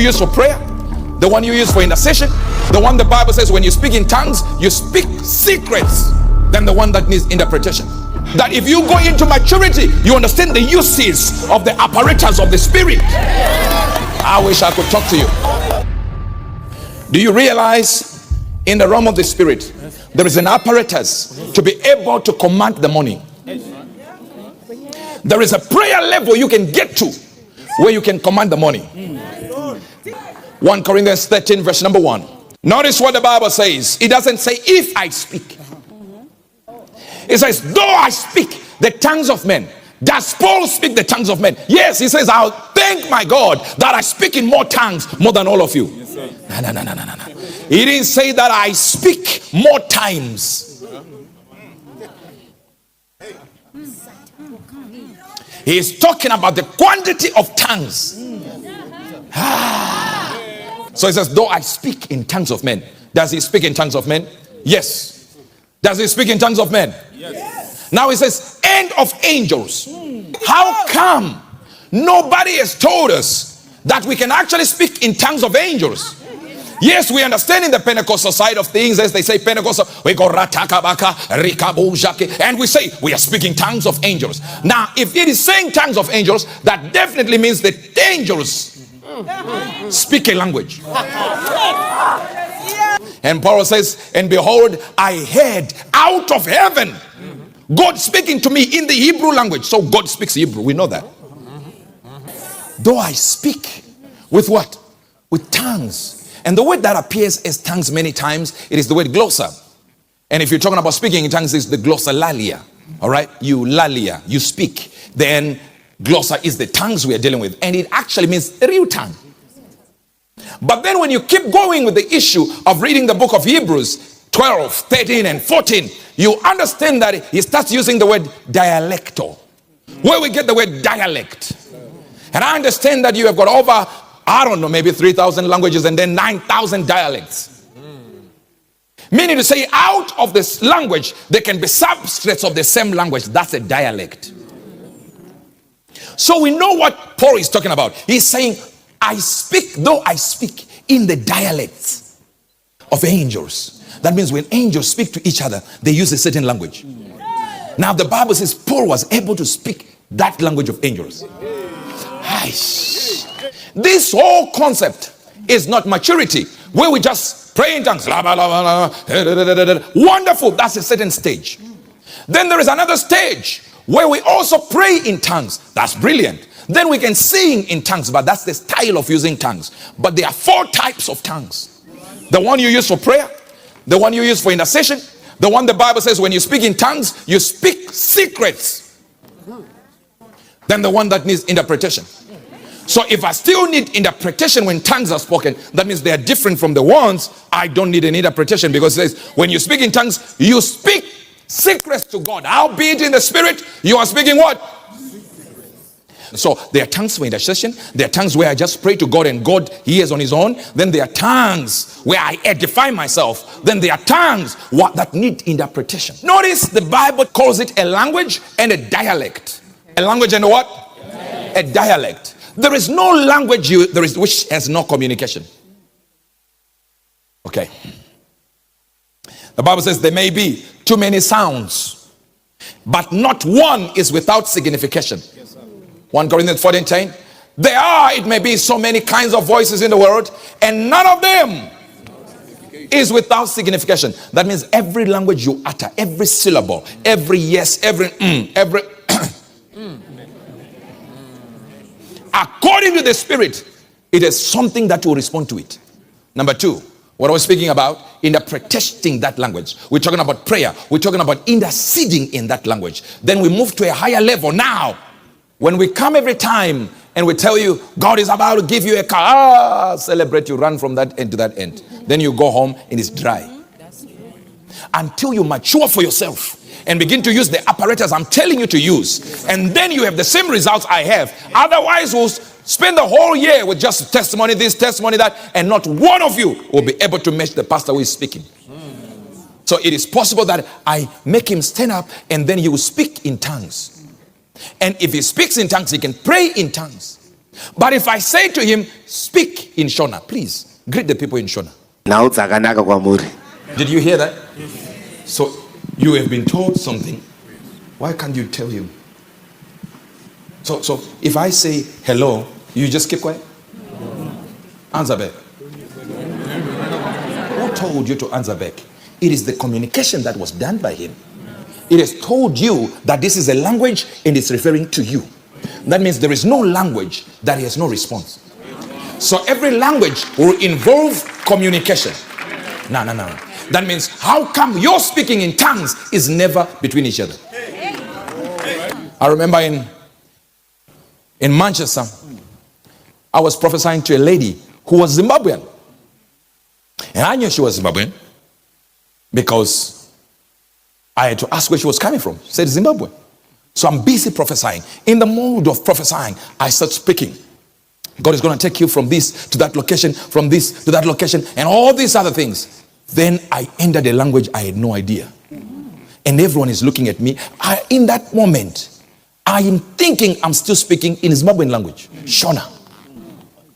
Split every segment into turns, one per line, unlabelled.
use for prayer, the one you use for intercession, the one the Bible says when you speak in tongues, you speak secrets, than the one that needs interpretation. That if you go into maturity, you understand the uses of the apparatus of the Spirit. I wish I could talk to you. Do you realize in the realm of the Spirit, there is an apparatus to be able to command the morning? There is a prayer level you can get to where you can command the morning. 1 Corinthians 13 verse number 1. Notice what the Bible says. It doesn't say if I speak. It says though I speak the tongues of men. Does Paul speak the tongues of men? Yes, he says I'll thank my God that I speak in more tongues more than all of you. Yes, sir. No. He didn't say that I speak more times. He's talking about the quantity of tongues. So he says, though I speak in tongues of men. Does he speak in tongues of men? Yes. Does he speak in tongues of men? Yes. Now he says, and of angels. How come nobody has told us that we can actually speak in tongues of angels? Yes, we understand in the Pentecostal side of things, as they say Pentecostal, we go ratakabaka, rikabujake, and we say we are speaking tongues of angels. Now, if it is saying tongues of angels, that definitely means that angels speak a language. And Paul says, and behold, I heard out of heaven God speaking to me in the Hebrew language. So God speaks Hebrew, we know that. Though I speak with what? With tongues. And the word that appears as tongues many times, it is the word glossa. And if you're talking about speaking in tongues, it's the glossolalia. All right? You lalia, you speak. Then glossa is the tongues we are dealing with. And it actually means real tongue. But then when you keep going with the issue of reading the book of Hebrews 12, 13, and 14, you understand that he starts using the word dialecto. Where we get the word dialect. And I understand that you have got over, I don't know, maybe 3,000 languages and then 9,000 dialects. Meaning to say out of this language, there can be substrates of the same language. That's a dialect. So we know what Paul is talking about. He's saying, I speak, though I speak in the dialects of angels. That means when angels speak to each other, they use a certain language. Now the Bible says Paul was able to speak that language of angels. This whole concept is not maturity, where we just pray in tongues. Wonderful, that's a certain stage. Then there is another stage where we also pray in tongues. That's brilliant. Then we can sing in tongues, but that's the style of using tongues. But there are 4 types of tongues. The one you use for prayer, the one you use for intercession, the one the Bible says when you speak in tongues, you speak secrets. Then the one that needs interpretation. So if I still need interpretation when tongues are spoken, that means they are different from the ones I don't need an interpretation, because it says when you speak in tongues, you speak secrets to God. Albeit in the Spirit, you are speaking what? So there are tongues for intercession. There are tongues where I just pray to God and God hears on his own. Then there are tongues where I edify myself. Then there are tongues that need interpretation. Notice the Bible calls it a language and a dialect. A language and a what? A dialect. There is no language which has no communication. Okay. The Bible says there may be too many sounds, but not one is without signification. 1 Corinthians 14:10. There are, it may be, so many kinds of voices in the world, and none of them is without signification. That means every language you utter, every syllable, every yes, every every according to the Spirit, it is something that will respond to it. Number 2, what I was speaking about, interpreting that language. We're talking about prayer. We're talking about interceding in that language. Then we move to a higher level. Now, when we come every time and we tell you, God is about to give you a car, celebrate, you run from that end to that end. Then you go home and it's dry. Until you mature for yourself and begin to use the apparatus I'm telling you to use. And then you have the same results I have. Otherwise, we'll spend the whole year with just testimony this, testimony that, and not one of you will be able to match the pastor who is speaking. So it is possible that I make him stand up and then he will speak in tongues. And if he speaks in tongues, he can pray in tongues. But if I say to him, speak in Shona, please greet the people in Shona. Did you hear that? So you have been told something. Why can't you tell him? So if I say hello, you just keep quiet? Answer back. Who told you to answer back? It is the communication that was done by him. It has told you that this is a language and it's referring to you. That means there is no language that has no response. So every language will involve communication. No. That means how come your speaking in tongues is never between each other? I remember in Manchester, I was prophesying to a lady who was Zimbabwean. And I knew she was Zimbabwean because I had to ask where she was coming from. She said Zimbabwe. So I'm busy prophesying. In the mode of prophesying, I start speaking. God is going to take you from this to that location, from this to that location, and all these other things. Then I entered a language I had no idea. And everyone is looking at me. In that moment, I am thinking I'm still speaking in Zimbabwean language, Shona,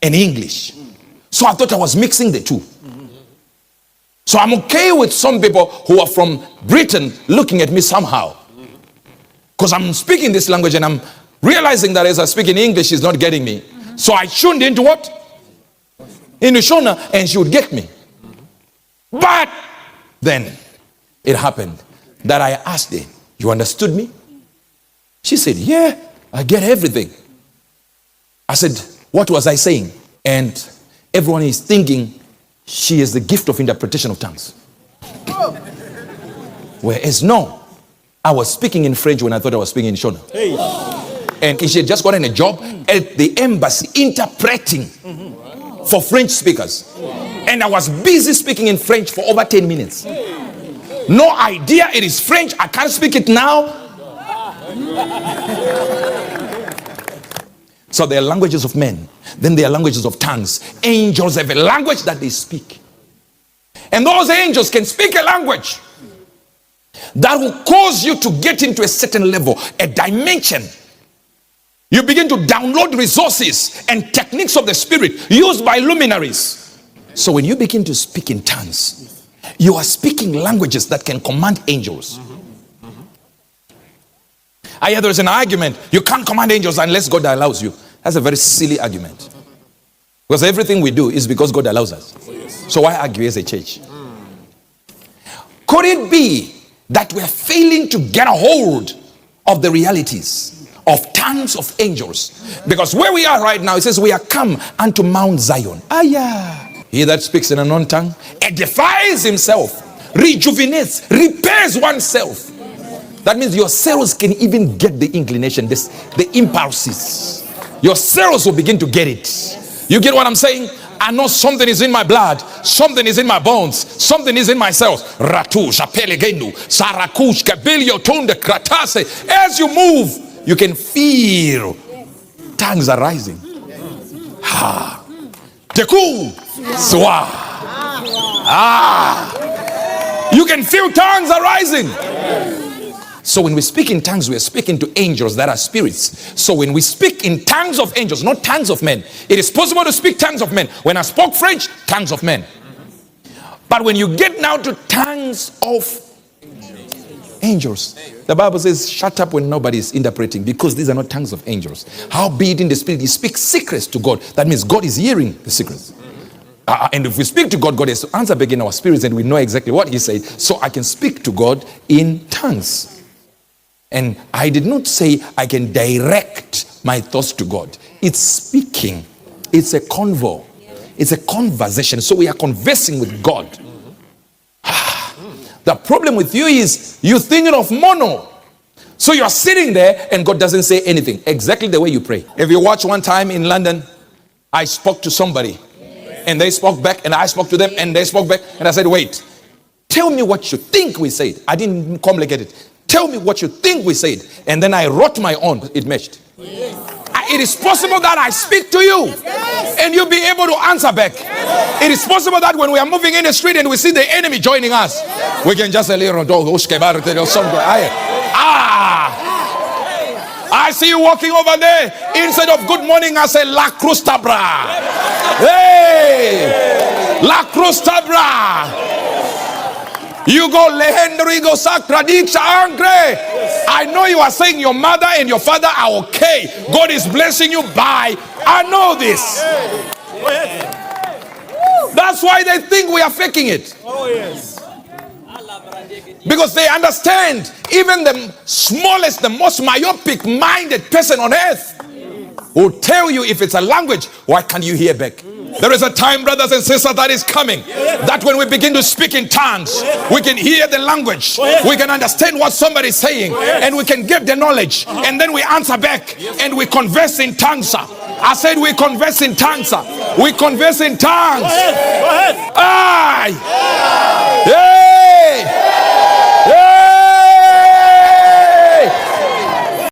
and English. So I thought I was mixing the two. So I'm okay with some people who are from Britain looking at me somehow. Because I'm speaking this language and I'm realizing that as I speak in English, she's not getting me. So I tuned into what? Into Shona, and she would get me. But then it happened that I asked her, you understood me? She said, yeah, I get everything. I said, what was I saying? And everyone is thinking she is the gift of interpretation of tongues. Whereas no, I was speaking in French when I thought I was speaking in Shona. And she had just gotten a job at the embassy interpreting for French speakers. And I was busy speaking in French for over 10 minutes. No idea it is French. I can't speak it now. So there are languages of men. Then there are languages of tongues. Angels have a language that they speak. And those angels can speak a language that will cause you to get into a certain level, a dimension. You begin to download resources and techniques of the spirit used by luminaries. So when you begin to speak in tongues, you are speaking languages that can command angels. I hear there is an argument. You can't command angels unless God allows you. That's a very silly argument. Because everything we do is because God allows us. So why argue as a church? Could it be that we are failing to get a hold of the realities of tongues of angels? Because where we are right now, it says we are come unto Mount Zion. He that speaks in an unknown tongue edifies himself, rejuvenates, repairs oneself. That means your cells can even get the inclination, the impulses. Your cells will begin to get it. You get what I'm saying? I know something is in my blood, something is in my bones, something is in my cells. As you move, you can feel tongues are rising. You can feel tongues are rising. So when we speak in tongues, we are speaking to angels that are spirits. So when we speak in tongues of angels, not tongues of men, it is possible to speak tongues of men. When I spoke French, tongues of men. But when you get now to tongues of angels, the Bible says, shut up when nobody is interpreting, because these are not tongues of angels. Howbeit in the spirit, you speak secrets to God. That means God is hearing the secrets. And if we speak to God, God has to answer back in our spirits, and we know exactly what he said. So I can speak to God in tongues. And I did not say I can direct my thoughts to God. It's speaking. It's a convo. It's a conversation. So we are conversing with God. The problem with you is you're thinking of mono. So you're sitting there and God doesn't say anything. Exactly the way you pray. If you watch one time in London, I spoke to somebody. And they spoke back, and I spoke to them, and they spoke back. And I said, wait, tell me what you think we said. I didn't complicate it. Tell me what you think we said. And then I wrote my own. It matched. It is possible that I speak to you and you'll be able to answer back. It is possible that when we are moving in the street and we see the enemy joining us, we can just a little dog. I see you walking over there. Instead of good morning, I say La Crustabra. Hey, La Crustabra. You go Lehendrigo Sacradixa Angre. I know you are saying your mother and your father are okay. God is blessing you. Bye. I know this. That's why they think we are faking it.
Oh yes.
Because they understand even the smallest, the most myopic minded person on earth will tell you if it's a language, why can't you hear back? There is a time, brothers and sisters, that is coming, that when we begin to speak in tongues, we can hear the language, we can understand what somebody is saying, and we can get the knowledge, and then we answer back, and we converse in tongues. I said we converse in tongues. We converse in tongues.
Go ahead.
Aye. Hey.